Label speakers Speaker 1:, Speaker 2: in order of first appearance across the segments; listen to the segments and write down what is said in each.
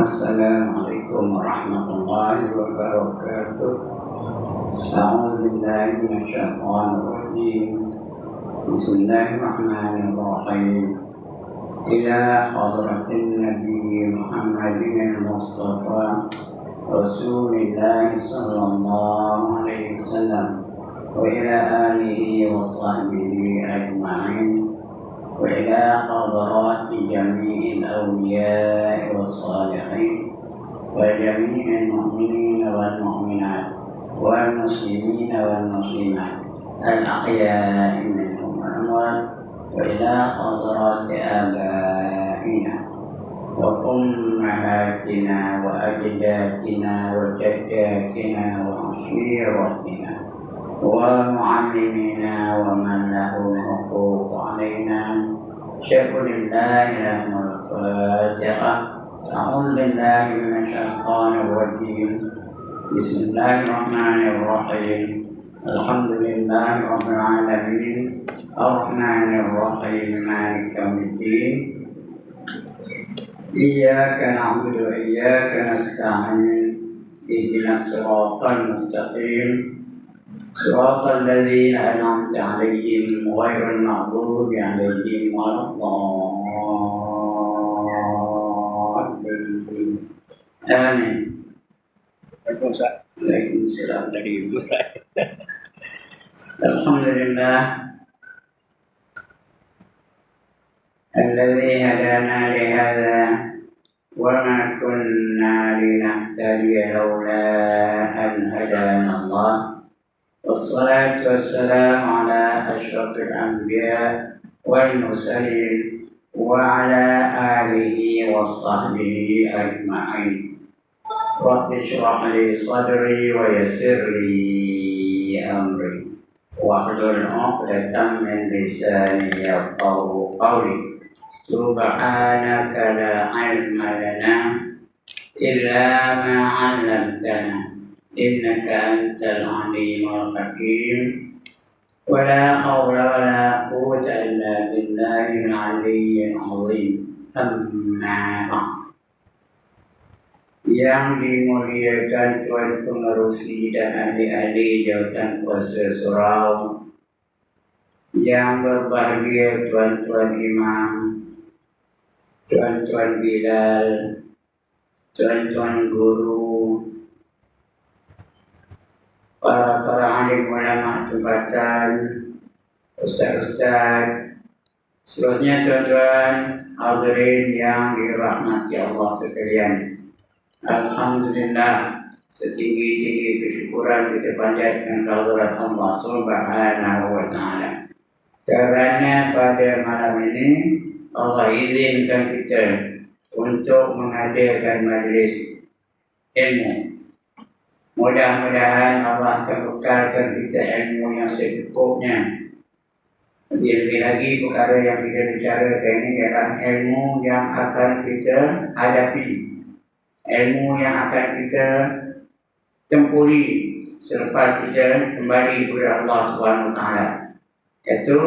Speaker 1: السلام عليكم ورحمة الله وبركاته. أعوذ بالله من الشيطان الرجيم. بسم الله الرحمن الرحيم. إلى حضرة النبي محمد المصطفى رسول الله صلى الله عليه وسلم وإلى آله وصحبه أجمعين وإلى حضرات جميع الأولياء والصالحين وجميع المؤمنين والمؤمنات والمسلمين والمسلمات الأحياء منهم والأموات وإلى حضرات آبائنا وأمهاتنا وأجدادنا وجداتنا وعشيرتنا ومعلمينا ومن له حقوق علينا. شكر الله لهم الفاتحة. أعوذ بالله من الشيطان الرجيم. بسم الله الرحمن الرحيم. الحمد لله رب العالمين الرحمن الرحيم مالك يوم الدين. إياك نعبد وإياك نستعين. اهدنا الصراط المستقيم صراط الذين أنعمت عليهم غير المغضوب عليهم ولا الضالين. آمين. Waalaikumsalam. Alhamdulillah الذي هدانا لهذا وما كنا لنهتدي لولا أن هدانا الله. والصلاة والسلام على أشرف الأنبياء والمرسلين وعلى آله وصحبه أجمعين. رب اشرح لي صدري ويسر لي أمري واحلل عقدة من لساني يفقهوا قولي. سبحانك لا علم لنا إلا ما علمتنا إنك أنت العليم الحكيم. ولا حول ولا قوة إلا بالله العلي العظيم. أما بعد. Yang dimuliakan Tuan Pengerusi dan adik-adik jawatan kuasa surau, yang berbahagia tuan-tuan imam, tuan-tuan bilal, tuan-tuan guru, para alim ulama tempatan, ustaz-ustaz, seluruhnya tuan-tuan hadirin yang dirahmati Allah sekalian. Alhamdulillah, setinggi-tinggi kesyukuran kita panjatkan kehadirat Allah Subhanahu wa Ta'ala. Kerana pada malam ini Allah izinkan kita untuk mengadakan majlis ilmu. Mudah-mudahan Allah akan bekalkan kita ilmu yang secukupnya. Lebih-lebih lagi perkara yang kita bicarakan ini adalah ilmu yang akan kita hadapi, ilmu yang akan kita tempuhi selepas kita kembali kepada Allah Subhanahu Wa Taala, iaitu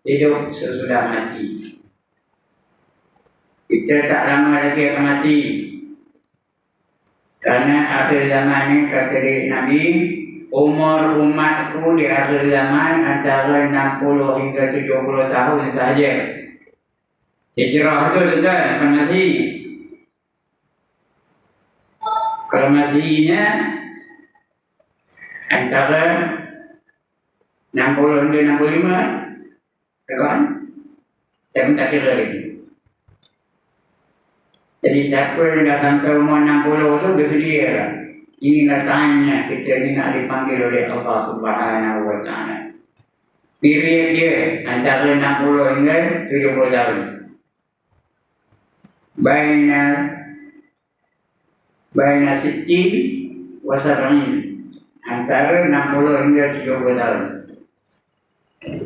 Speaker 1: hidup sesudah mati. Kita tak lama lagi akan mati. Karena akhir zaman ini kata Nabi, umur umatku di akhir zaman antara 60 hingga 70 tahun sahaja. Hijrah itu tuan, bukan masih. Kalau masihnya antara 60 hingga 65, kan? Saya pun tak kira lagi. Jadi siapa yang dah sampai umur 60 tu bersedia lah. Inilah tanya kita ni nak dipanggil oleh Allah Subhanahu Wa Ta'ala. Period dia antara 60 hingga 70 tahun. Baina Siti Wasarangin, antara 60 hingga 70 tahun.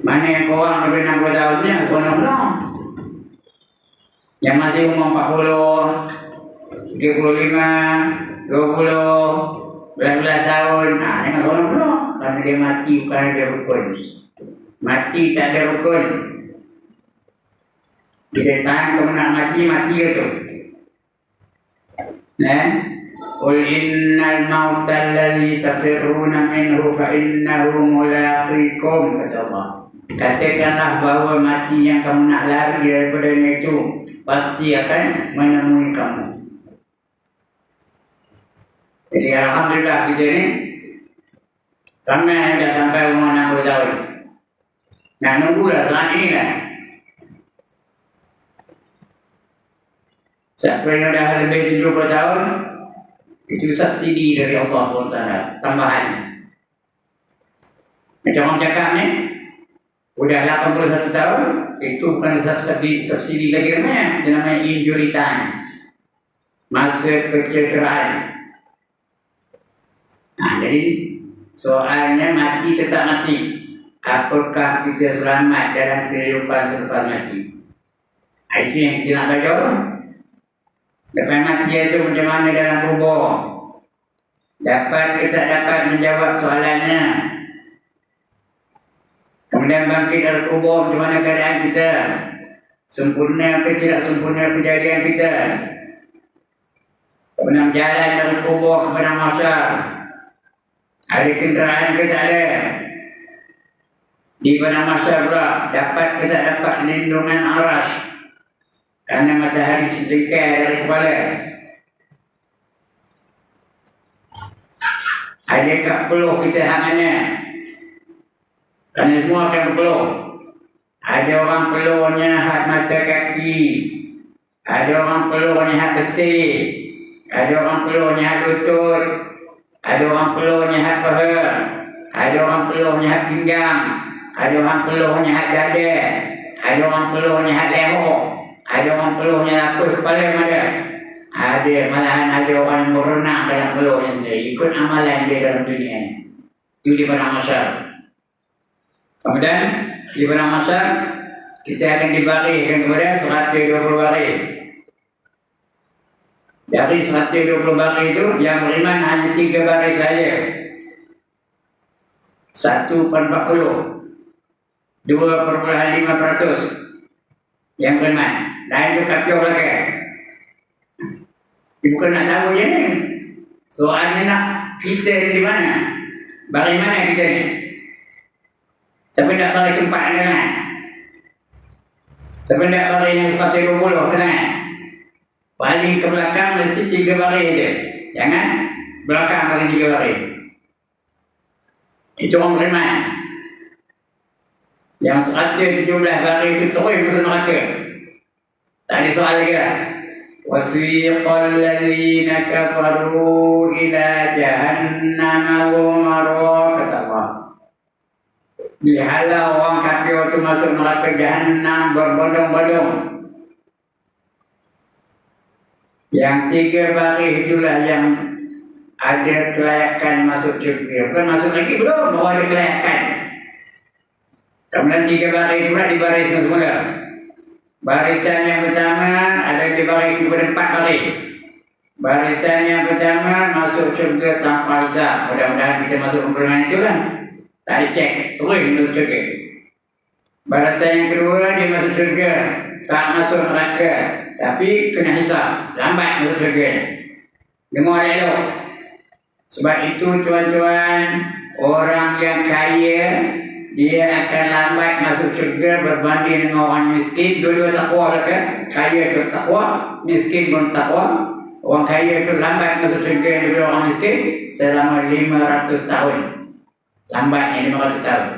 Speaker 1: Mana yang korang lebih 60 tahun ni, korang belum. Yang masih umur 40, 35, 20, belas tahun, jangan korang belum. Kerana dia mati bukan ada rukun. Mati tak ada rukun. Kita tahan kau nak mati, mati je tu. Qul innal mauta alladhi tafirruna minhu fa innahu mulaqikum, kata Allah. Katakanlah bahawa mati yang kamu nak lari daripadanya itu pasti akan menemui kamu. Jadi alhamdulillah kita ni kami dah sampai umur 60 tahun. Nak nunggulah saat ini lah. Siapa yang dah lebih 70 tahun, itu subsidi dari Allah SWT, tambahan. Macam orang cakap ni, udah 81 tahun, itu bukan subsidi lagi namanya, itu namanya injury time, masa kecederaan. Jadi soalnya mati tetap mati. Apakah kita selamat dalam kehidupan selepas mati? Itu yang kita nak baca. Lepas mati itu macam mana dalam kubur? Dapat ke tak dapat menjawab soalannya? Kemudian bangkit dari kubur, macam mana keadaan kita? Sempurna ke tidak sempurna kejadian kita? Kemudian berjalan dari kubur kepada mahsyar. Ada kenderaan ke tak ada? Di padang mahsyar pula, dapat ke tak dapat lindungan aras? Kerana matahari sedekah dari kepala. Adakah peluh kita hamanya? Kerana semua akan berpeluh. Ada orang peluhnya hak mata kaki. Ada orang peluhnya hak betis. Ada orang peluhnya hak lutut. Ada orang peluhnya hak paha. Ada orang peluhnya hak pinggang. Ada orang peluhnya hak dada. Ada orang peluhnya hak leher. Ada orang peluhnya lapus kepala ada. Ada, malahan ada orang yang berenang dalam peluhnya sendiri. Ikut amalan dia dalam dunia ini. Itu di padang mahsyar. Kemudian di padang mahsyar kita akan dibarikan kepada 120 baris. Dari 120 baris itu yang beriman hanya 3 baris saja. 1/40. 2,5% yang beriman. Dan itu kafir belakang. Bukan nak tahu je ni. Soalnya nak kita di mana? Baris mana kita ni? Siapa nak baris keempat ke tangan? Siapa nak baris yang 120 ke tangan? Paling ke belakang mesti 3 baris je. Jangan belakang bagi 3 baris. Itu orang beriman. Yang 117 baris itu terus masuk neraka. Tak ada soal lagi lah. Wasiqal ladzina kafaru ila jahannam zumara, kata Allah. Dihalau orang kafir itu masuk neraka jahannam berbondong-bondong. Yang 3 baris itulah yang ada kelayakan masuk syurga. Bukan masuk lagi belum, baru ada kelayakan. Kemudian 3 baris itu pula dibariskan semula. Barisan yang pertama ada di baris kepada 4 baris. Barisan yang pertama masuk syurga tanpa hisab. Mudah-mudahan kita masuk kumpulan itu lah. Tak ada cek, terus masuk syurga. Barisan yang kedua dia masuk syurga, tak masuk neraka, tapi kena hisab, lambat masuk syurga. Dengar elok. Sebab itu tuan-tuan, orang yang kaya dia akan lambat masuk syurga berbanding dengan orang miskin. Dua-dua takwa kan? Kaya itu takwa, miskin pun takwa. Orang kaya itu lambat masuk syurga daripada orang miskin selama 500 tahun. Lambatnya 500 tahun.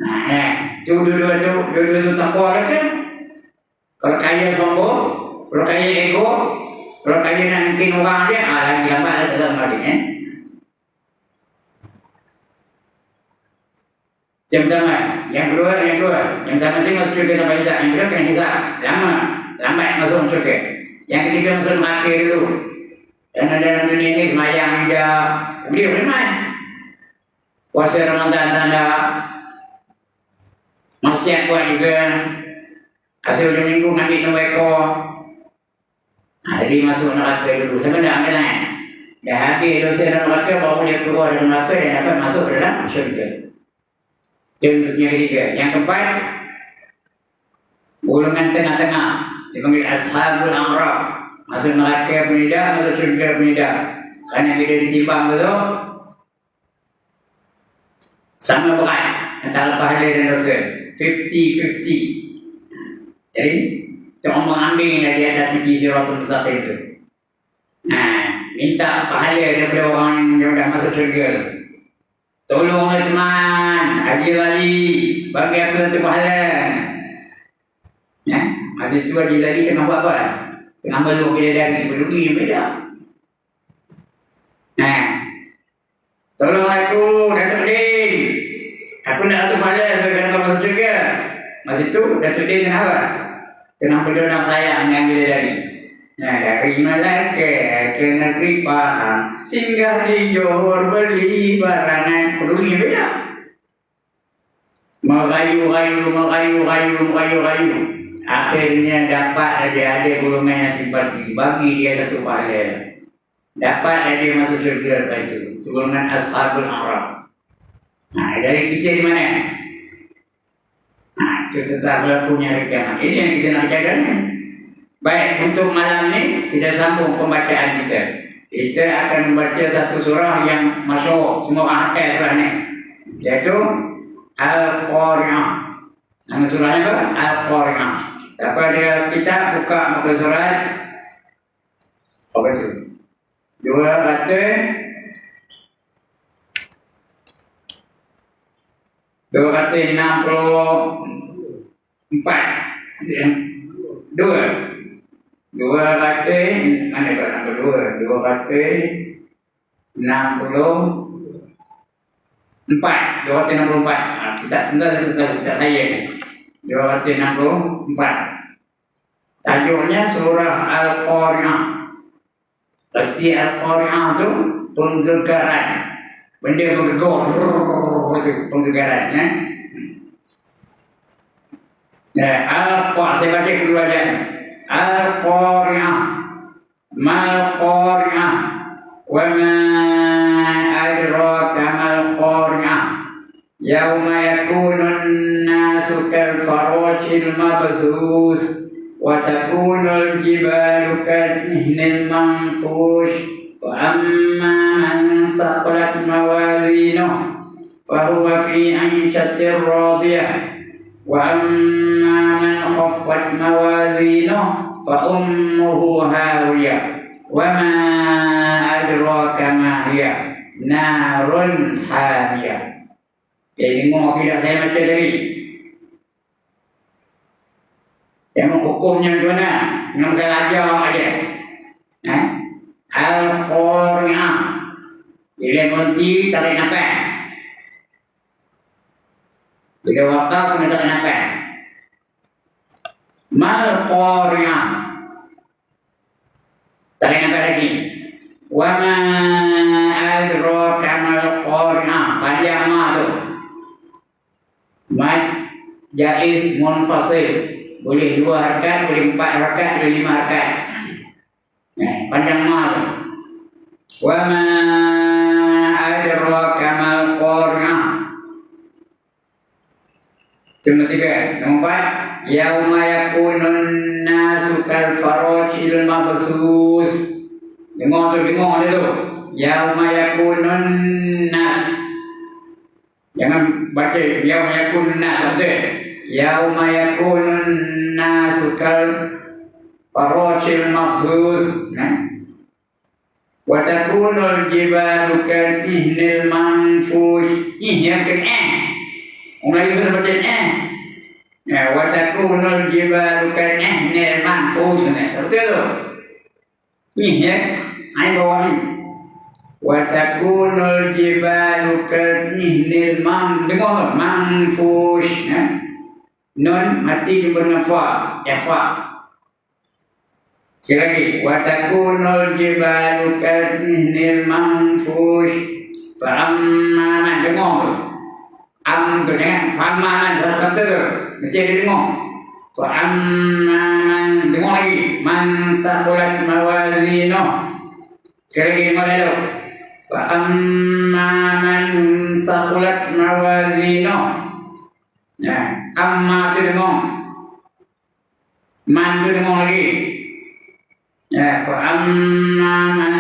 Speaker 1: Nah, itu dua-dua tu takwa kan? Kalau kaya sombong, kalau kaya ego, kalau kaya nak mungkin orang dia, lagi lambat lah tak lagi. Yang pertama, yang kedua. Yang pertama itu masuk syurga tanpa hisab. Yang kedua kena hisab, lambat masuk syurga. Yang ketiga masuk neraka dulu. Kerana dalam dunia ini semayang tidak, kemudian beriman. Puasa Ramadan tanda, maksiat buat juga. Hasil hujung minggu ngambil nombor ekor. Jadi masuk neraka dulu. Siapa nak ambil lain? Dah habis dosa dalam neraka, baru dia keluar dalam neraka dan dapat masuk dalam syurga. Contohnya ketiga. Yang keempat, golongan tengah-tengah dipanggil Ashabul A'raf. Masuk neraka pun tidak, masuk syurga pun tidak. Kerana bila ditimbang betul, sama berat antara pahala dan dosa. 50-50. Jadi, terombang ambing di atas titi siratul mustaqim itu. Minta pahala daripada orang yang dah masuk syurga. Tolonglah teman, hadir Ali, bagi aku satu pahala. Masa itu Haji Zali tengah buat apa? Tengah meluk bidadari, peduli beda. Tolong aku, Datuk Din. Aku nak satu pahala bagi aku masuk syurga. Masa itu Datuk Din tengah apa? Tengah berdonang sayang dengan bidadari. Dari Malaka ke negeri Pahang, singgah di Johor beli barangan, peduli beda. Merayu. Akhirnya dapat adik-adik golongan yang simpati, bagi dia satu pahala. Dapat adik masuk syurga lepas itu. Golongan Ashabul A'raf. Dari kita di mana? Itu setelah berlakunya hari kiamat. Ini yang kita nak jaga ni. Baik, untuk malam ni kita sambung pembacaan kita. Kita akan membaca satu surah yang masyhur, semua orang hafal surah ni. Iaitu Al-Qari'ah. Nama surahnya apa? Al-Qari'ah. Siapa ada kitab, buka muka surat. Apa itu? 264. Dua kata mana pada nombor 2? 264. 264. Kita tinggal kita saya. 264. Tajuknya surah Al-Qari'ah. Arti Al-Qari'ah itu penggegaran. Benda bergegar. Itu penggegaran. Al-Qari'ah. Saya baca kedua aja. Al-Qari'ah. Mal-Qari'ah. Wa ma adraka mal-Qari'ah. Yauma yakunun nasu kal-farashil mabthus. Wa takunul jibalu kadhihnil manfush. Fa amma man thaqulat mawazinuh fahuwa fi 'ishatin radiyah. Wa amma man khaffat mawazinuh fa ummuhu hawiyah. Wa ma adraka ma hiya narun hamiyah. Jadi mau tidak saya baca tadi. Yang menghukumnya macam mana? Dengan belajar aja. Al-Qari'ah. Bila berhenti tarik nafas. Bila wakaf kena tarik nafas. Mal-Qari'ah. Tarik nafas lagi. Wa ma adraka mal-Qari'ah. Panjang ma tu. Mad jaiz munfasil. Boleh 2 harakat, boleh 4 harakat, boleh 5 harakat. Panjang ma tu. Wa ma adraka mal-Qari'ah. Nombor 3. Nombor 4. Yauma yakunun nasu kal-farashil mabthus. Dengar tu. Yauma yakunun nas. Jangan baca yauma yakunun nas betul. Yauma yakunun nasu kal-farashil mabthus. Wa takunul jibalu kadhihnil manfush. Yang ke Orang itu baca wa takunul jibalu kadhihnil manfush. Betul tu. Ai bawah ni. Wa takunul jibalu kadhihnil manfush. Nun mati jumpa dengan fa. Fa. Sekali lagi. Wa takunul jibalu kadhihnil manfush. Fa amma man dengar tu. Am tu jangan. Fa amma man satu kata tu. Mesti ada dengar. Fa amma man dengar lagi. Man saqulat mawazinuh. Sekali lagi dengar dulu. Fa amma man saqulat mawazinuh. Amma tu dengar. Man tu dengar lagi. فأما من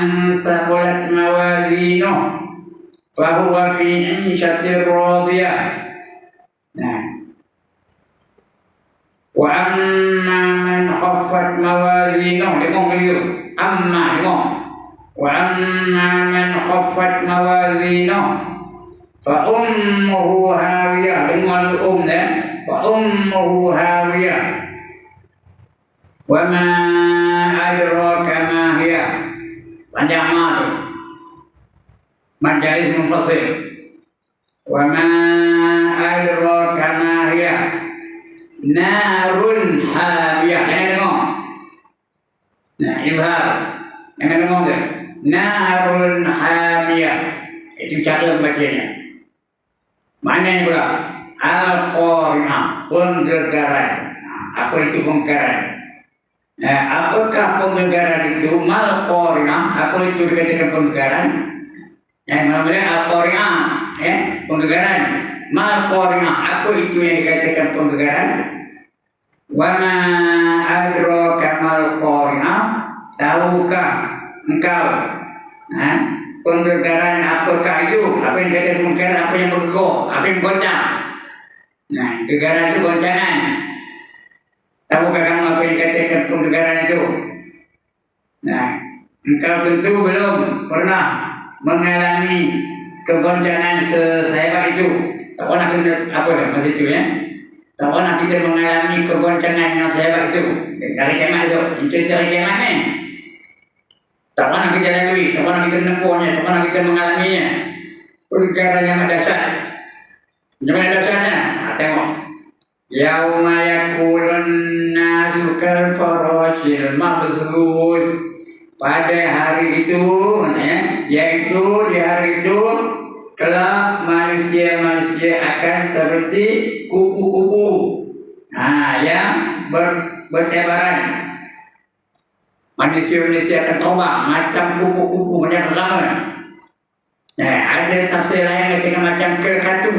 Speaker 1: ثقلت موازينه فهو في عيشة راضية وأما من خفت موازينه وأما من خفت موازينه فأمه هاوية فأمه هاوية وما أدراك ما هي panjang tu majalis munfasil وما أدراك ما هي نار حامية izhar jangan dengar tu narun hamiyah itu cara bacanya mana pula al-qari'ah penggagaran apa itu penggagaran apakah penggagaran itu mal-qari'ah apa itu dikatakan penggagaran namanya al-qari'ah penggagaran mal-qari'ah apa itu yang dikatakan penggagaran wa ma adraka mal-qari'ah tahukah engkau penggagaran apakah itu apa yang dikatakan penggagaran apa yang bergegar apa yang goncang gegaran itu goncangan tahukah kamu apa yang dikatakan penggagaran itu engkau tentu belum pernah mengalami kegoncangan sehebat itu tak pernah apa maksud itu tak pernah kita mengalami kegoncangan yang sehebat itu dari kiamat itu cerita dari kiamat ni tak pernah kita lalui, tak pernah kita menempuhnya, tak pernah kita mengalaminya perkara yang dahsyat. Yang dahsyatnya tengok yauma yakunun nasu kal farashil mabthus pada hari itu yaitu di hari itu kelak manusia akan seperti kupu-kupu yang bertebaran. Manusia akan terbang macam kupu-kupu macam ramai. Ada tafsir lain kata macam kekatu.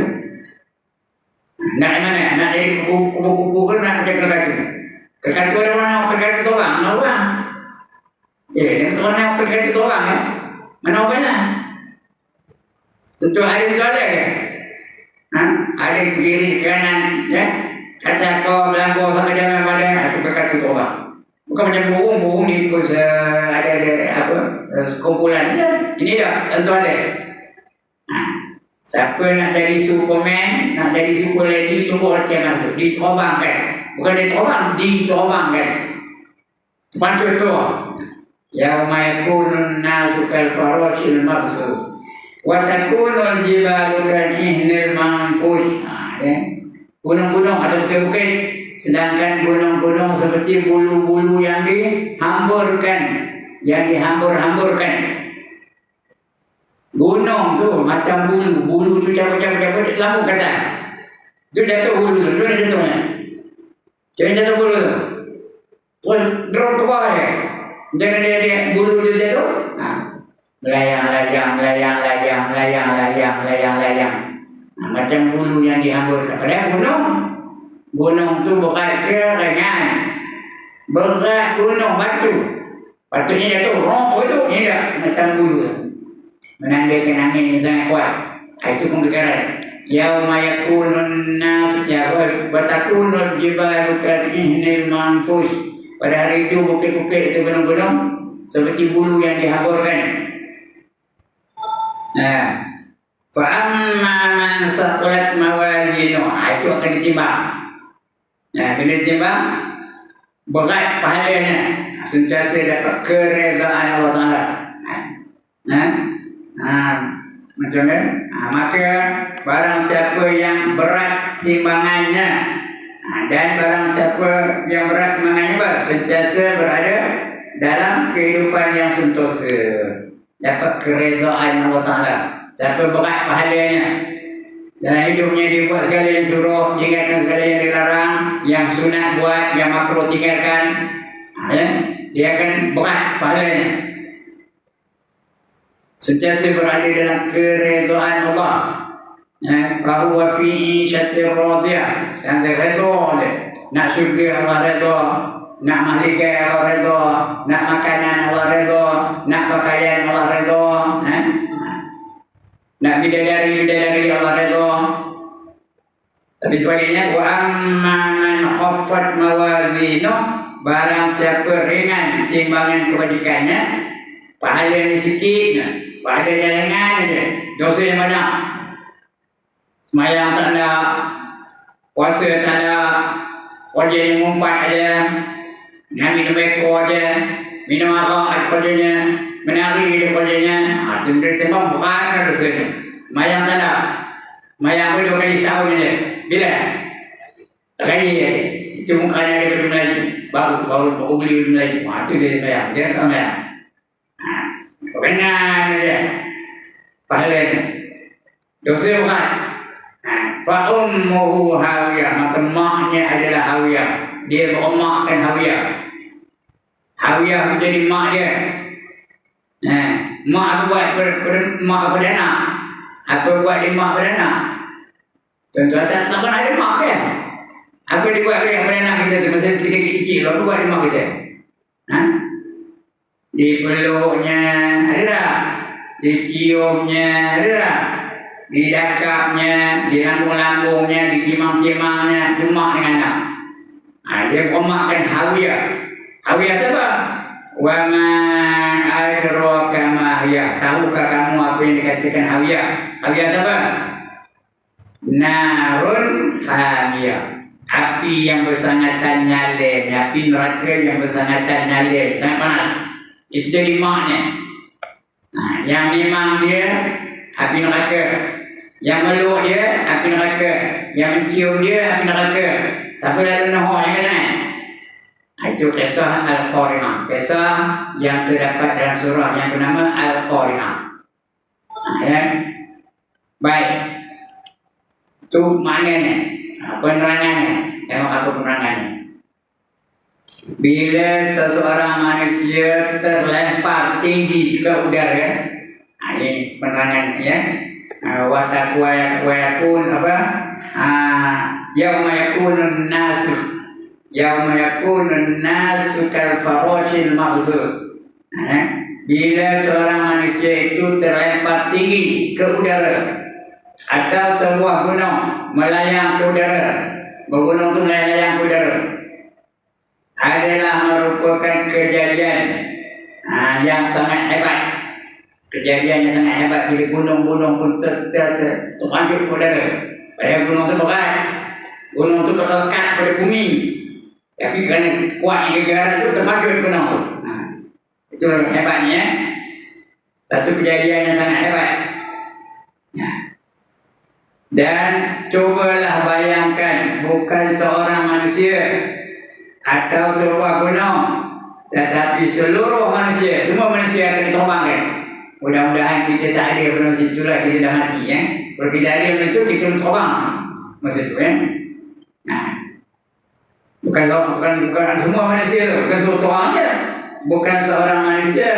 Speaker 1: Nak mana? Nak jadi kupu-kupu ke nak jadi kekatu? Kekatu ada mana? Kekatu terbang, mana orang? Dia mana kekatu terbang mana orang? Tentu ada itu ada ke? Ada ke kiri ke kanan, kata kau belangko sampai dalam badan atau kekatu terbang. Bukan macam burung ni ada apa sekumpulan ini dah tentu ada. Siapa nak jadi Superman, nak jadi super lady tunggu hati masuk diterbangkan. Bukan diterbangkan. Pancut tu. Yauma yakunun nasu kal farashil mabthus wa takunul jibalu kal ihnil manfush. Gunung-gunung atau bukit-bukit sedangkan gunung-gunung seperti bulu-bulu yang dihamburkan gunung tu macam bulu tu cabut lampu kata tu jatuh bulu tu dia jatuhnya jangan jatuh bulu tu drop ke bawah jangan dia bulu tu jatuh melayang macam bulu yang dihamburkan padahal gunung tu bukan keringan berat gunung patutnya jatuh romp itu ni dah macam bulu menandakan angin yang sangat kuat itu penggagaran yauma yakunun nas batakunul jibalu kal ihnil manfush pada hari itu bukit-bukit itu gunung-gunung seperti bulu yang dihamburkan fa amma man saqulat mawazinu itu akan ditimbang bila ditimbang berat pahalanya sentiasa dapat keredaan Allah Ta'ala macam ni maka barang siapa yang berat timbangannya dan barang siapa yang berat timbangannya sentiasa berada dalam kehidupan yang sentosa dapat keredaan Allah Ta'ala. Siapa berat pahalanya dalam hidupnya dia buat segala yang suruh, tinggalkan segala yang dilarang, yang sunat buat, yang makruh tinggalkan, dia akan berat pahalanya. Sentiasa berada dalam keredaan Allah. Fahuwa fi 'ishatir radiyah. Sangat redha nak syurga Allah redha. nak mahligai Allah redha, nak makanan Allah redha, nak pakaian Allah redha, nak bidadari Allah redha. Tapi sebaliknya, wa amma man khaffat mawazinu, barang siapa ringan timbangan kebajikannya, pahalanya sikit, pahalanya ringan aja, dosanya banyak. Semayang tak ada, puasa tak ada, kerja yang mumpat aja, minum beko aja, minum arak kerjanya, menari dia kerjanya, timbang bukan dosanya. Semayang tak ada, semayang boleh 2 kali setahun aja. Bila? Raya itu mukanya ada baju Melayu, baru beli baju Melayu. Itu dia bayar, dia tak bayar. Ringan aja pahalanya, dosa bukan. Fa ummuhu hawiyah, maka maknya adalah hawiyah. Dia berumakkan hawiyah. Hawiyah itu jadi mak dia. Mak apa buat mak perdana? Apa buat dia mak perdana? Tuan-tuan tak pernah ada mak kan? Apa dia buat pada anak kita tu masa kita kecil, apa buat dia mak kita? Dipeluknya, ada tak? Diciumnya, ada tak? Didakapnya, dilambung-lambungnya, ditimang-timangnya, mak dengan anak. Dia memakkan hawiyah. Hawiyah tu apa? Wa ma adraka ma hiya. Tahukah kamu apa yang dikatakan hawiyah? Hawiyah tu apa? Narun hamiyah, api yang bersangatan nyala, api neraka yang bersangatan nyala, sangat panas. Itu jadi maknya. Yang memang dia api neraka, yang meluk dia api neraka, yang mencium dia api neraka. Siapa lalu nahor yang kata? Itu kisah Al-Qari'ah, kisah yang terdapat dalam surah yang bernama Al-Qari'ah. Ya. Baik. Itu maknanya, penerangannya. Tengok apa penerangannya. Bila seseorang manusia terlempar tinggi ke udara, ini penerangannya ya. Wa yakun apa? Yauma yakunun nasu kal farashil mabthus. Bila seorang manusia itu terlempar tinggi ke udara, atau sebuah gunung melayang ke udara, bergunung itu melayang ke udara, adalah merupakan kejadian yang sangat hebat. Kejadian yang sangat hebat bila gunung-gunung pun terpanjut ke udara. Padahal gunung itu berat, gunung itu terlekat pada bumi, tapi kerana kuat negara itu terpanjut gunung. Itu hebatnya. Satu kejadian yang sangat hebat. Dan cobalah bayangkan, bukan seorang manusia atau sebuah gunung, tetapi seluruh manusia, semua manusia akan diterbangkan. Mudah-mudahan kita tak ada manusia itulah, kita dah mati ya. Kalau kita ada benda itu, kita terbang masa itu ya. Bukan semua manusia tu, bukan seorang je, bukan seorang manusia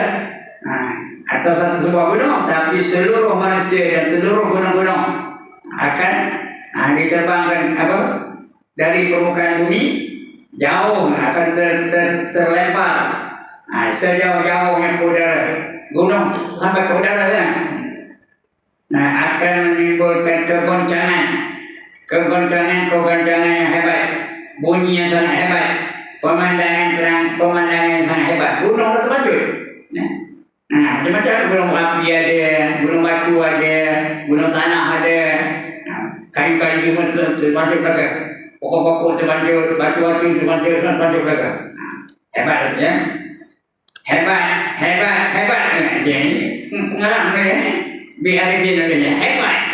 Speaker 1: atau sebuah gunung, tapi seluruh manusia dan seluruh gunung-gunung akan diterbangkan dari permukaan bumi jauh, akan terlempar sejauh-jauhnya ke udara, gunung sampai ke udara kan. Akan menimbulkan kegoncangan yang hebat, bunyi yang sangat hebat, pemandangan yang sangat hebat. Gunung terpanjut. Macam-macam gunung api ada, gunung batu ada, gunung tanah ada, kayu-kayu terpanjut belakang, pokok-pokok terpanjut, batu-batu terpanjut belakang. Hebat ya. Hebat dia ni pengalaman dia ni. Biar dia namanya hebat.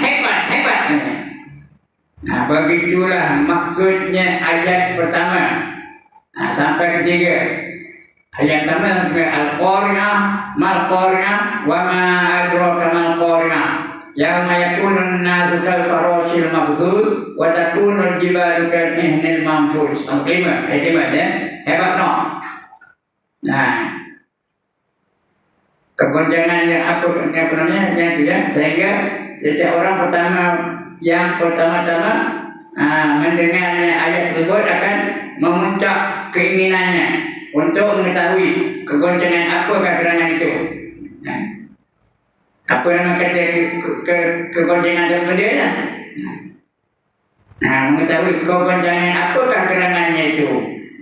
Speaker 1: Begitulah maksudnya ayat pertama sampai ketiga. Ayat pertama Al-Qari'ah, mal-Qari'ah, wa ma adraka mal-Qari'ah. Yauma yakunun nasu kal farashil mabthus wa takunul jibalu kal ihnil manfush. Al-Qimah, ya. Hebat no. Kegoncangan yang apa namanya yang tidak, sehingga setiap orang yang pertama-tama mendengarnya ayat tersebut akan memuncak keinginannya untuk mengetahui kegoncangan apakah gerangan itu. Apa yang kata kegoncangan terpendek ya? Mengetahui kegoncangan apakah gerangannya itu.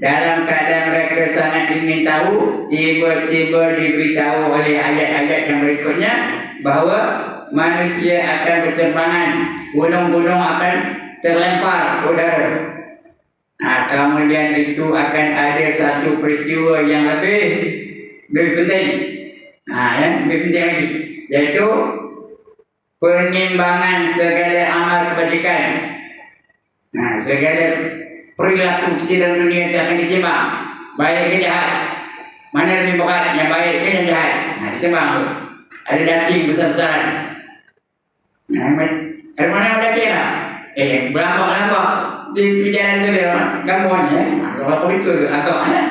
Speaker 1: Dalam keadaan mereka sangat ingin tahu, tiba-tiba diberitahu oleh ayat-ayat yang berikutnya bahawa manusia akan berterbangan, gunung-gunung akan terlempar ke udara. Kemudian itu akan ada satu peristiwa yang lebih penting, lebih penting lagi, yaitu penimbangan segala amal kebajikan. Segala perilaku kita dalam dunia itu akan ditimbang, baik ke jahat, mana lebih berat, yang baik ke yang jahat. Ditimbang tu. Ada dacing besar-besaran. Dari mana ada dacing lah? Berlampak-lampak di jalan tu dia, gambarnya. Kalau aku itu agak mana?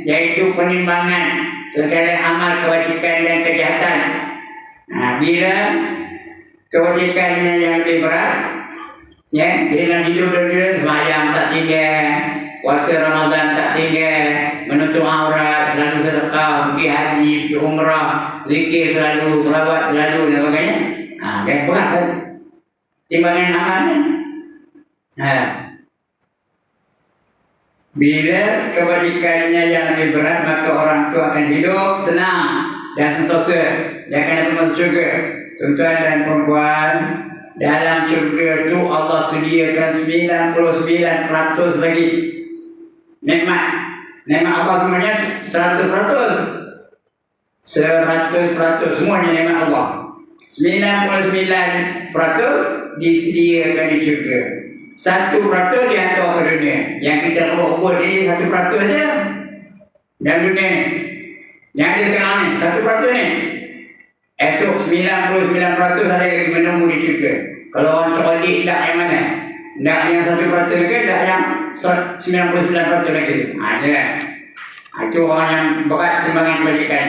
Speaker 1: Yaitu penimbangan segala amal kebajikan dan kejahatan. Bila kebajikannya yang lebih berat, dalam hidup dunia, sembahyang tak tinggal, puasa Ramadan tak tinggal, menutup aurat, selalu sedekah, pergi haji, pergi umrah, zikir selalu, selawat selalu dan sebagainya. Dan berat kan? Timbangan amalnya. Bila kebajikannya yang lebih berat, maka orang itu akan hidup senang dan sentosa. Dia akan dapat masuk syurga. Tuan-tuan dan perempuan, dalam syurga itu Allah sediakan 99% lagi nikmat. Nikmat Allah semuanya 100%. 100% semuanya nikmat Allah. 99% disediakan di syurga. 1% dihantar ke dunia. Yang kita kubur ini 1% aja dalam dunia ni. Yang ada sekarang ni 1% ni. Esok 99% ada yang menunggu di syurga. Kalau orang terhodik tak yang mana? Tak yang 1% lagi, tak yang 99% lagi. Ada. Itu orang yang berat timbangan kebajikan.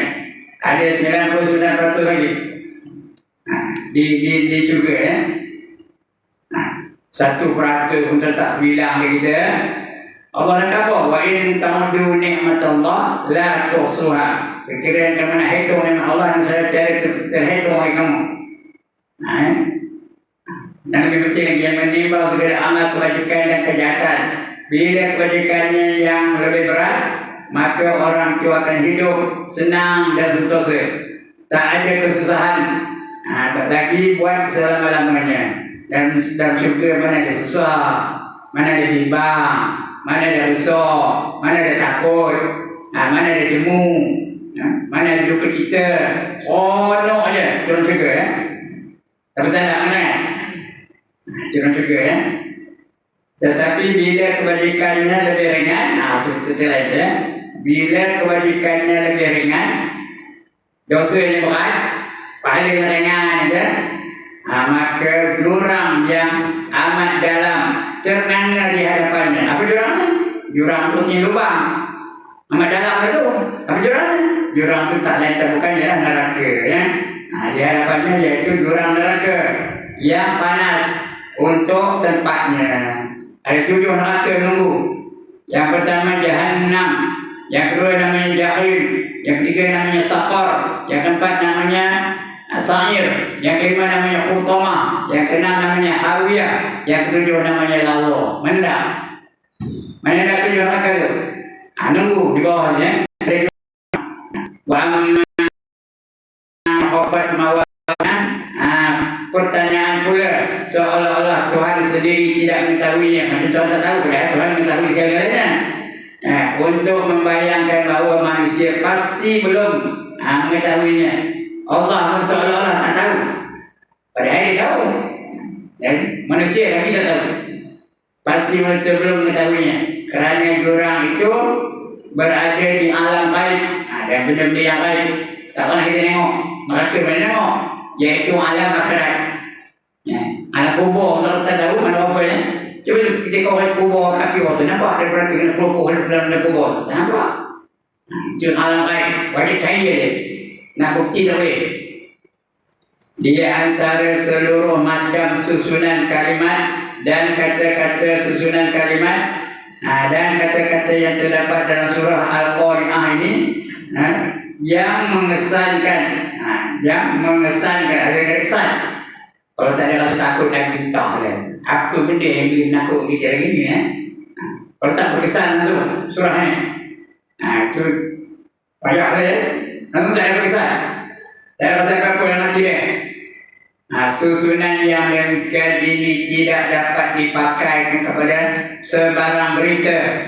Speaker 1: Ada 99% lagi di syurga ya. 1% pun tak bilang ke kita. Allah nak kata, wa in ta'uddu ni'matallah la tuhsuha. Sekiranya kamu nak hitung nikmat Allah yang saya terhitung oleh kamu. Dan lebih penting lagi yang menimbang segala amal kebajikan dan kejahatan. Bila kebajikannya yang lebih berat, maka orang itu akan hidup senang dan sentosa. Tak ada kesusahan. Lagi buat selama-lamanya. Dan dalam syurga mana ada susah, mana ada bimbang, mana ada risau, mana ada takut, mana ada jemu, mana ada duka cita. Seronok aja dalam syurga ya. Tak betul tak mana? Dalam syurga ya. Tetapi bila kebajikannya lebih ringan, itu lain ya. Bila kebajikannya lebih ringan, dosanya berat, pahalanya ringan ya. Maka jurang yang amat dalam ternanga di hadapannya. Apa jurangnya? Jurang itu punya lubang amat dalam itu. Apa jurangnya? Jurang itu tak lain tak bukan ialah neraka ya. Di hadapannya iaitu jurang neraka yang panas untuk tempatnya. Ada 7 neraka menunggu. Yang pertama Jahannam, yang kedua namanya Jahil, yang ketiga namanya Saqar, yang keempat namanya Sa'ir, yang kelima namanya Khutamah, yang keenam namanya Hawiyah, yang ketujuh namanya Lawa. Mana dah 7 neraka itu? Nunggu di bawahnya. Wa amma khafat mawana. Pertanyaan pula seolah-olah Tuhan sendiri tidak mengetahuinya. Macam Tuhan tak tahu dah, Tuhan mengetahui segala-galanya. Untuk membayangkan bahawa manusia pasti belum mengetahuinya. Allah pun seolah-olah tak tahu. Padahal dia tahu. Dan manusia lagi tak tahu. Pasti manusia belum mengetahuinya. Kerana jurang itu berada di alam gaib. Dan benda-benda yang gaib tak pernah kita tengok. Mereka mana tengok? Iaitu alam akhirat. Alam kubur tak tahu mana apa ya. Cuba kita kau kubur kaki waktu nampak ada berarti kena kubur dalam kubur. Tak nampak. Itu alam gaib. Wajib cahaya dia. Nak bukti tak boleh. Di antara seluruh macam susunan kalimat dan kata-kata susunan kalimat dan kata-kata yang terdapat dalam surah Al-Qari'ah ini yang mengesankan, ada kesan. Kalau tak ada rasa takut dan kita apa benda yang dia nakut kita lagi ni kalau tak berkesan tu surah ni tu payah saja. Namun tak ada berkesan, tak ada rasa apa yang nanti dia. Susunan yang demikian ini tidak dapat dipakai kepada sebarang berita.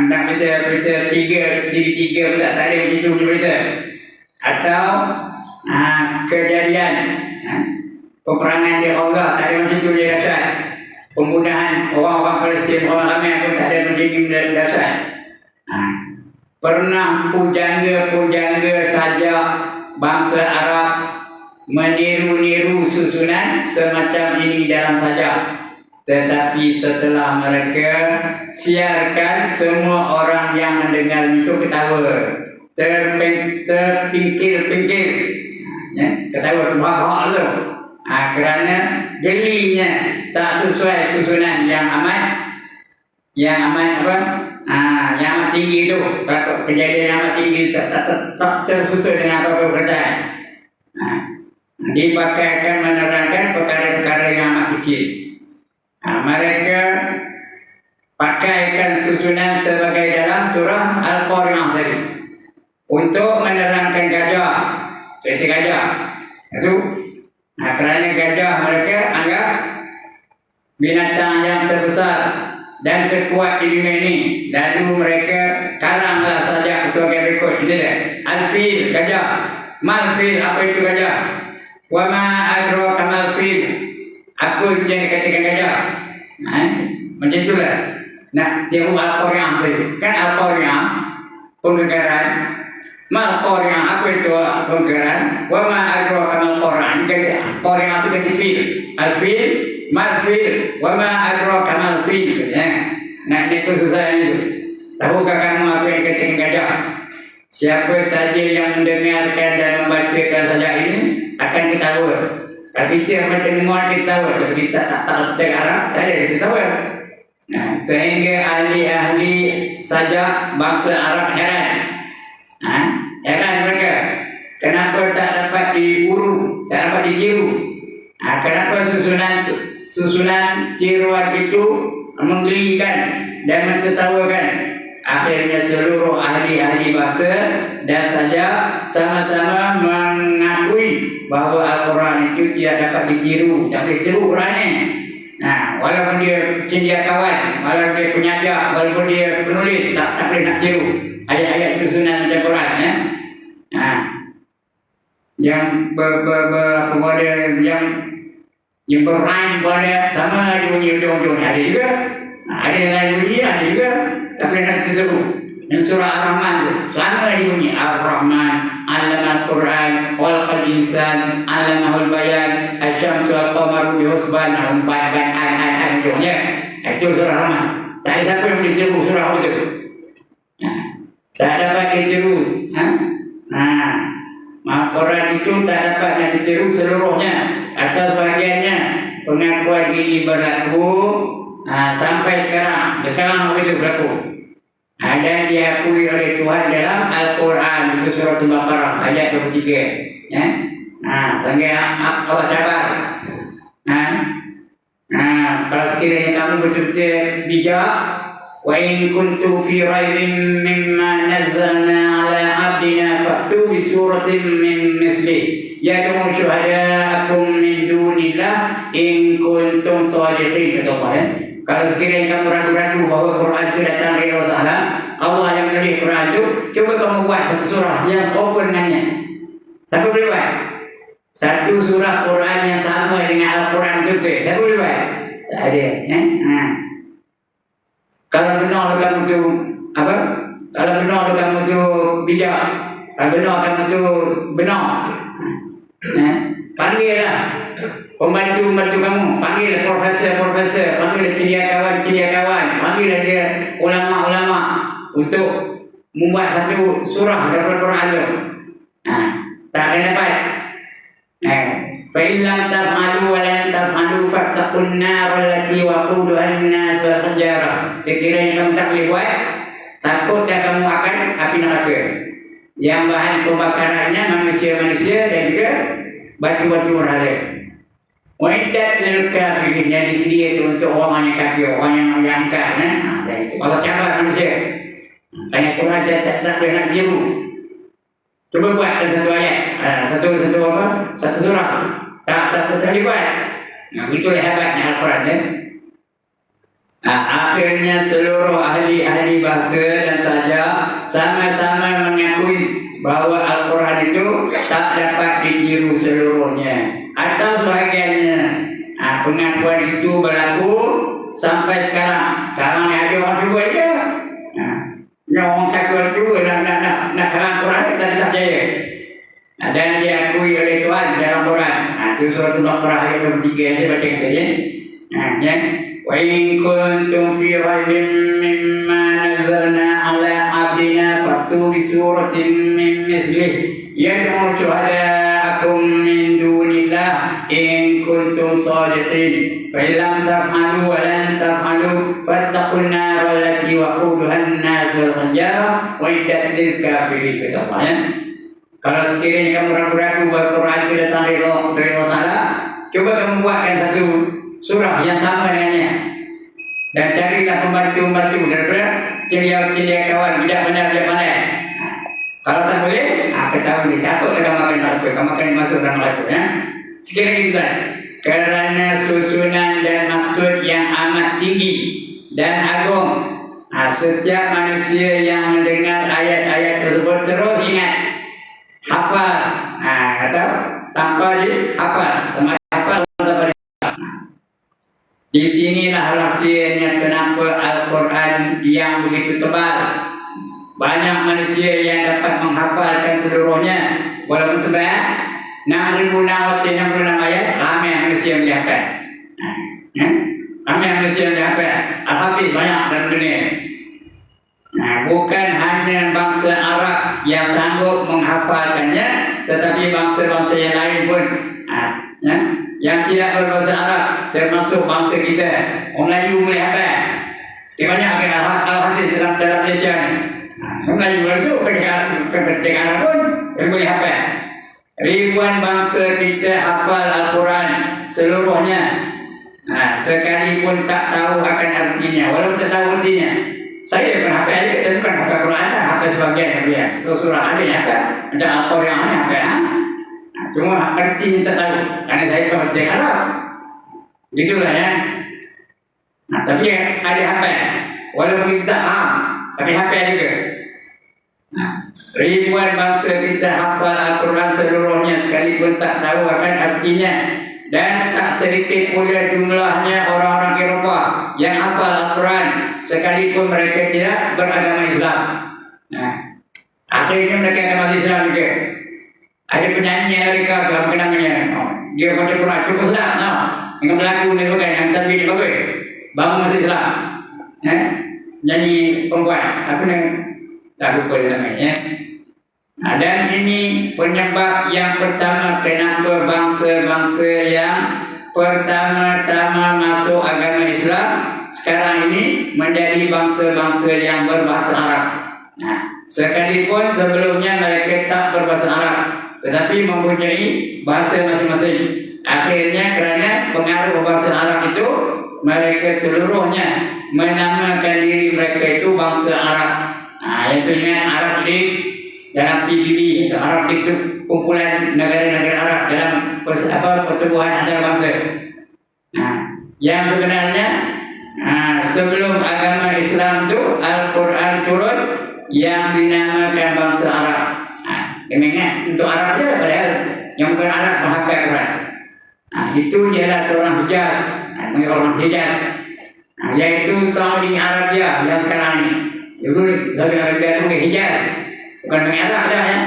Speaker 1: Nak berita tiga pun tak ada begitu berita. Atau kejadian peperangan di Allah, tak ada begitu dia dahsyat. Pembunuhan orang-orang Palestin, orang ramai pun tak ada begitu dahsyat. Pernah pujangga saja bangsa Arab meniru-niru susunan semacam ini dalam sajak. Tetapi setelah mereka siarkan, semua orang yang mendengar itu ketawa, terpingkir-pingkir, ketawa terbahak tu. Kerana gelinya tak sesuai susunan yang amat tinggi itu. Kejadian yang amat tinggi tak tersusun dengan apa-apa perkataan. Dipakaikan menerangkan perkara-perkara yang amat kecil. Mereka pakaikan susunan sebagai dalam surah Al-Qari'ah tadi untuk menerangkan gajah, cerita gajah itu. Kerana gajah mereka anggap binatang yang terbesar dan terkuat di dunia ini, lalu mereka karanglah saja sebagai berikut. Ini dia Al-Fil, gajah. Mal-Fil, apa itu gajah? Wa ma adraka mal-fil, apa yang dikatakan gajah? Macam itulah nak tiru Al-Qari'ah tadi. Kan Al-Qari'ah penggegaran, Mal-Qari'ah apa itu penggegaran? Wa ma adraka mal-Qari'ah, Qari'ah itu ganti fil. Al-Fil, mal-fil, wa ma adraka mal-fil. Nak ni kesusahan itu. Tahukah kamu apa yang dikatakan gajah? Siapa saja yang mendengarkan dan membacakan sajak ini akan ketawa. Kalau kita baca semua kita tahu, tapi kita tak baca Arab, tak ada kita tahu. Sehingga ahli-ahli sajak bangsa Arab heran. Heran mereka, kenapa tak dapat diuru, tak dapat ditiru. Kenapa susunan tiruan itu menggelikan dan mentertawakan. Akhirnya seluruh ahli-ahli bahasa dan sajak sama-sama mengakui bahawa Al-Quran itu tidak dapat ditiru, tak boleh tiru Quran ni. Walaupun dia cendekiawan, walaupun dia penyaja, walaupun dia penulis, tak boleh nak tiru ayat-ayat susunan macam Quran yang yang berrhyme pada sama je bunyi ujung-ujung. Ada juga, ada yang lain bunyi, ada juga tak boleh nak tiru. Dan surah Ar-Rahman tu sama dia bunyi Ar-Rahman, 'allama al-Quran, khalaqal insan, 'allamahul bayan, asy-syamsu wal qamaru bihusban, empat ayat ujungnya. Itu surah Ar-Rahman. Tak ada siapa yang boleh tiru surah itu. Tak dapat ditiru. Quran itu tak dapat nak ditiru seluruhnya atau sebahagiannya. Pengakuan ini berlaku sampai sekarang. Sekarang begitu berlaku. Dan diakui oleh Tuhan dalam Al-Quran, itu surah Al-Baqarah ayat 23. Sehingga Allah cabar. Kalau sekiranya kamu betul-betul bijak, wa in kuntu fi raibin mimma nazzalna ala abdina fa'tu bi suratin min mislihi yad'u syuhada'akum min dunillah in kuntum shadiqin. Kata Allah, kalau sekiranya kamu ragu-ragu bahawa Quran itu datang dari Allah Ta'ala, Allah yang menulis Quran itu, cuba kamu buat satu surah yang serupa dengannya. Siapa boleh buat? Satu surah Quran yang sama dengan Al-Quran itu, siapa boleh buat? Tak ada. Kalau benar kamu tu apa? Kalau benar kamu tu bijak, kalau benar kamu tu benar, panggillah pembantu-pembantu kamu, panggillah profesor, panggillah cendekiawan, panggillah dia ulama-ulama untuk membuat satu surah daripada Quran tu. Tak ada dapat. Fa in lam taf'alu wa lan taf'alu fattaqun nar allati waquduha an-nas wal hijarah. Sekiranya kamu tak boleh buat, takutlah kamu akan api neraka yang bahan pembakarannya manusia-manusia dan juga batu-batu berhala. Wa'iddat lil kafirin, yang disediakan untuk orang yang kafir, orang yang angkat. Itu Allah cabar manusia. Tanya Quran tak boleh nak tiru. Cuba buatkan satu ayat, satu surah. Tak boleh buat. Itulah hebatnya Al-Quran ya. Akhirnya seluruh ahli bahasa dan saja sama-sama mengakui bahawa Al-Quran itu tak dapat ditiru seluruhnya atau sebahagiannya. Pengakuan itu berlaku sampai sekarang. Sekarang ni ada orang cuba je. Orang takut cuba nak terang Quran tak jaya. Dan diakui oleh Tuhan dalam Quran. Itu surah Al-Baqarah ayat 23 saya baca kita ya. Ya. Wa in kuntum fi raibin mimma nazzalna ala abdina fatu bi suratin min mislihi yad'u syuhada'akum min dunillah in kuntum shadiqin fa in lam taf'alu wa lan taf'alu fattaqun nar allati waquduha an-nas wal hijarah wa iddat lil kafirin. Kata Allah ya. Kalau sekiranya kamu ragu-ragu bahawa Quran itu datang dari Allah Ta'ala, coba kamu buatkan satu surah yang sama dengannya dan carilah pembantu-pembantu daripada celia kawan tidak benar. Kalau tak boleh, ketahui dia takutlah kamu akan neraka, kamu akan masuk dalam neraka ya. Sekali lagi kita, kerana susunan dan maksud yang amat tinggi dan agung, setiap manusia yang mendengar ayat-ayat tersebut terus ingat, hafal, atau tanpa dihafal, sama hafal tanpa dihafal. Di sinilah rahsianya kenapa Al-Quran yang begitu tebal. Banyak manusia yang dapat menghafalkan seluruhnya. Walaupun tebal, 6,666 ayat, ramai manusia yang dihafal. Ramai manusia yang dihafal. Al-Hafiz banyak dalam dunia. Bukan hanya bangsa Arab yang sanggup menghafalkannya, tetapi bangsa-bangsa yang lain pun yang tidak berbahasa Arab, termasuk bangsa kita, orang Melayu boleh hafal. Banyak Al-Hafiz dalam Malaysia ni. Orang Melayu itu ketika Arab pun boleh hafal. Ribuan bangsa kita hafal Al-Quran seluruhnya, sekalipun tak tahu akan artinya. Walaupun tak tahu artinya, saya pun hafal, kita bukan hafal Quran, hafal sebagian dia. Surah ada yang hafal, ada Al-Quran yang hafal. Cuma artinya tak tahu, karena saya bukan baca Arab. Itulah ya. Tapi ada hafal, walaupun kita tak faham, tapi hafal juga. Ribuan bangsa kita hafal Al-Quran seluruhnya sekalipun tak tahu akan artinya. Dan tak sedikit pula jumlahnya orang-orang Eropah yang hafal Al-Quran sekalipun mereka tidak beragama Islam. Akhirnya mereka agama Islam juga. Ada penyanyi Amerika, apa namanya? Dia baca Quran cukup sedap, dengan berlagu ni bukan, yang tadi ni bagus. Baru masuk Islam. Nyanyi perempuan, apa ni? Tak lupa dia namanya. Dan ini penyebab yang pertama kenapa bangsa-bangsa yang pertama-tama masuk agama Islam sekarang ini menjadi bangsa-bangsa yang berbahasa Arab. Sekalipun sebelumnya mereka tak berbahasa Arab, tetapi mempunyai bahasa masing-masing. Akhirnya kerana pengaruh bahasa Arab itu, mereka seluruhnya menamakan diri mereka itu bangsa Arab. Iaitu dengan Arab League dalam PBB, Arab League itu kumpulan negara-negara Arab dalam pertubuhan antarabangsa. Yang sebenarnya sebelum agama Islam itu Al-Quran turun yang dinamakan bangsa Arab. Ingat untuk Arab dia, padahal yang bukan Arab menghafal Quran. Itu ialah seorang Hijaz, orang Hijaz, yaitu Saudi Arabia yang sekarang ini. Dulu Saudi Arabia itu Hijaz, bukan Arab dah ya.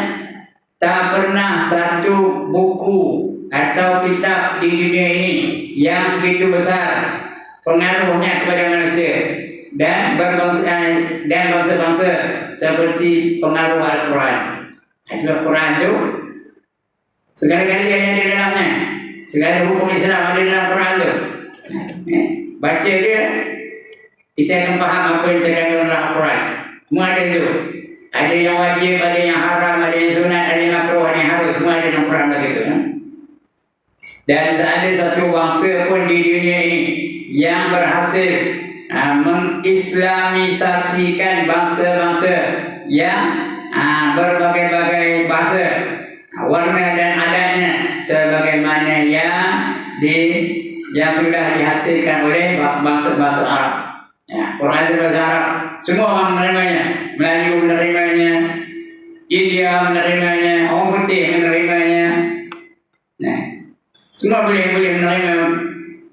Speaker 1: Tak pernah satu buku atau kitab di dunia ini yang begitu besar pengaruhnya kepada manusia dan bangsa-bangsa seperti pengaruh Al-Quran. Al-Quran itu segala-galanya ada di dalamnya. segala hukum Islam ada dalam Quran tu. Baca dia, kita akan faham apa yang terkandung dalam Quran. Semua ada tu. Ada yang wajib, ada yang haram, ada yang sunat, ada yang makruh, ada yang harus. Semua ada dalam Quran begitu. Dan tak ada satu bangsa pun di dunia ini yang berhasil mengislamisasikan bangsa-bangsa yang berbagai-bagai bahasa, warna dan adatnya sebagaimana yang sudah dihasilkan oleh bangsa-bangsa Arab. Ya, Quran itu bahasa Arab. Semua orang menerimanya. Melayu menerimanya, India menerimanya, orang putih menerimanya. Nah, semua boleh menerima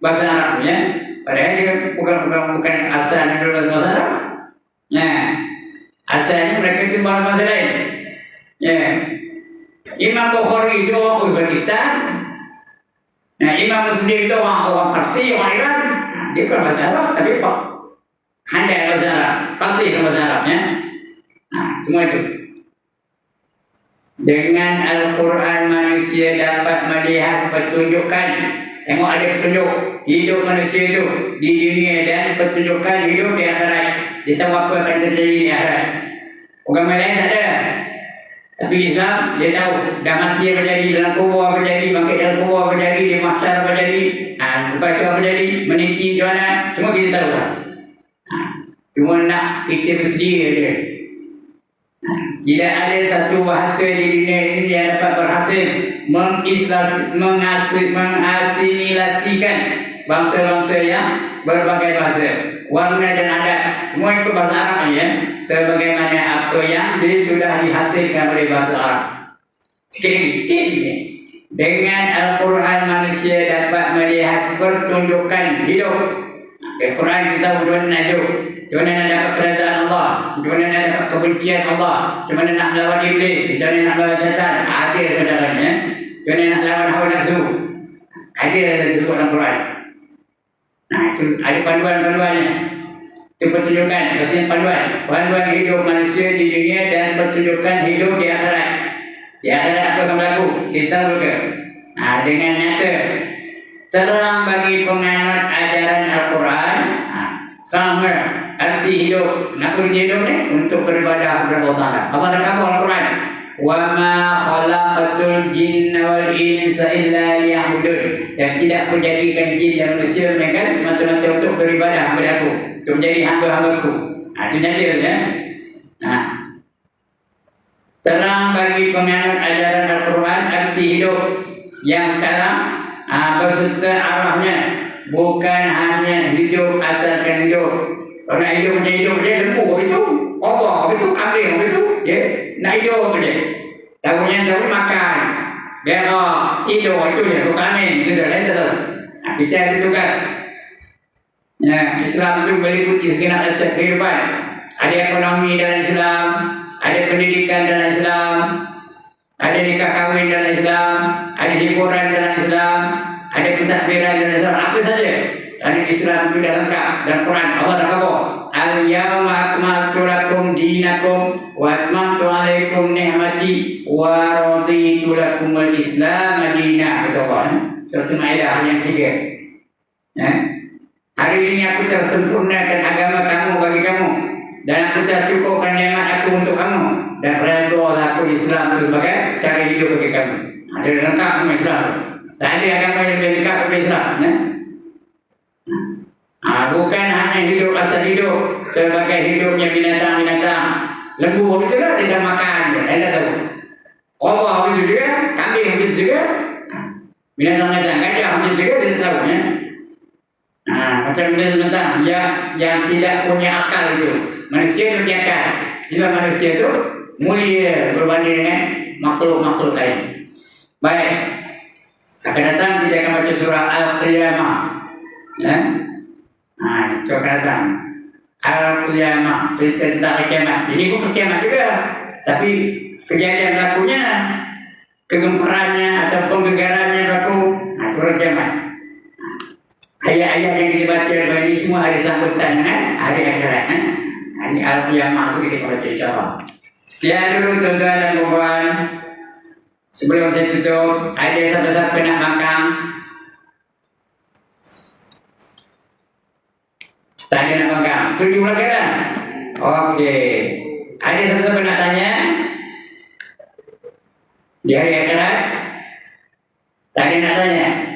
Speaker 1: bahasa Arab, ya. Padahal dia bukan asalnya dulu bahasa Arab. Ya, asalnya mereka itu bahasa lain. Ya, Imam Bukhari itu orang Uzbekistan. Nah, Imam Muslim itu orang Parsi, orang Iran. Dia bukan bahasa Arab, tapi handai bahasa Arab, fasih bahasa Arabnya. Nah, semua itu. Dengan Al-Quran manusia dapat melihat pertunjukan. Tengok ada petunjuk hidup manusia itu di dunia dan pertunjukan hidup di akhirat. Dia tahu apa akan terjadi di akhirat. Agama lain tak ada. Tapi Islam dia tahu dah mati apa jadi, dalam kubur apa jadi, bangkit dalam kubur apa jadi, di mahsyar apa jadi, lepas itu apa jadi, meniki macam mana, semua kita tahu lah. Cuma nak kita bersedia je. Tidak ada satu bahasa di dunia ini yang dapat berhasil mengasimilasikan bangsa-bangsa yang berbagai bahasa, warna dan adat. Semua itu bahasa Arab, ya. Sebagaimana apa yang sudah dihasilkan oleh bahasa Arab. Sikit lagi. Dengan Al-Quran manusia dapat melihat pertunjukan hidup. Al-Quran kita udah nak hidup. Macam mana nak dapat kerajaan Allah, macam mana nak dapat kebencian Allah, macam mana nak melawan iblis, macam mana nak melawan syaitan. Ada keadaannya. Macam mana nak lawan hawa nafsu. Ada disebut dalam Quran. Nah, itu ada panduan-panduannya. Itu pertunjukan, artinya panduan hidup manusia di dunia dan pertunjukan hidup di akhirat. Di akhirat apa akan berlaku? Kita tahu ke? Nah, dengan nyata terang bagi penganut ajaran Al-Quran. Sama arti hidup. Kenapa kita hidup ni? Untuk beribadah kepada Allah Ta'ala. Allah dah kata Al-Quran, wa ma khalaqatul jinna wal insa illa liya'budun. Dan tidak aku jadikan jin dan manusia melainkan semata-mata untuk beribadah kepada aku, untuk menjadi hamba-hambaku. Itu nyata, ya. Terang bagi penganut ajaran Al-Quran arti hidup yang sekarang berserta arahnya. Bukan hanya hidup asalkan hidup. Kalau nak hidup macam hidup dia lembu habis tu, kotor habis tu, kambing habis tu, dia nak hidup dia. Tahu makan, berak, tidur, itu je. Bukan amin, itu dah lain tahu. Kita ada tugas. Ya, Islam itu meliputi segenap aspek kehidupan. Ada ekonomi dalam Islam, ada pendidikan dalam Islam, ada nikah kahwin dalam Islam, ada hiburan dalam Islam, ada pentadbiran dalam Islam, apa saja. Dan Islam itu dah lengkap. Dan Quran Allah dah kata, al-yawma akmaltu lakum dinakum wa atmamtu alaikum ni'mati wa raditu lakum al-islam madinah. Kata Allah, Surah Al-Maidah ayat 3. Hari ini aku telah sempurnakan agama kamu bagi kamu, dan aku telah cukupkan nikmat aku untuk kamu, dan redha aku Islam itu sebagai cara hidup bagi kamu. Ada lengkap semua Islam. Tak ada agama yang lebih lengkap daripada Islam, ya? Bukan hanya hidup asal hidup sebagai hidupnya binatang-binatang. Lembu begitu lah, dia tak makan, dia tak tahu. Korban begitu juga, kambing begitu juga, binatang-binatang gajah begitu juga, dia tak tahu, ya? Macam binatang yang tidak punya akal itu. Manusia punya akal. Sebab manusia itu mulia berbanding dengan makhluk-makhluk lain. Baik, akan datang kita akan baca surah Al-Qiyamah, ya. Itu akan datang Al-Qiyamah, cerita tentang kiamat. Ini bukan kiamat juga, tapi kejadian berlakunya, kegemparannya atau penggegarannya berlaku, itu kiamat. Ayat-ayat yang kita baca ini semua ada sambutan dengan hari akhirat. Ini Al-Qiyamah itu kita baca insyaAllah. Sekian dulu tuan-tuan dan puan. Sebelum saya tutup, ada siapa-siapa nak makan? Tak ada nak makan. Setuju lagi kan? Okey. Ada siapa-siapa nak tanya? Di hari akhirat? Tak ada nak tanya?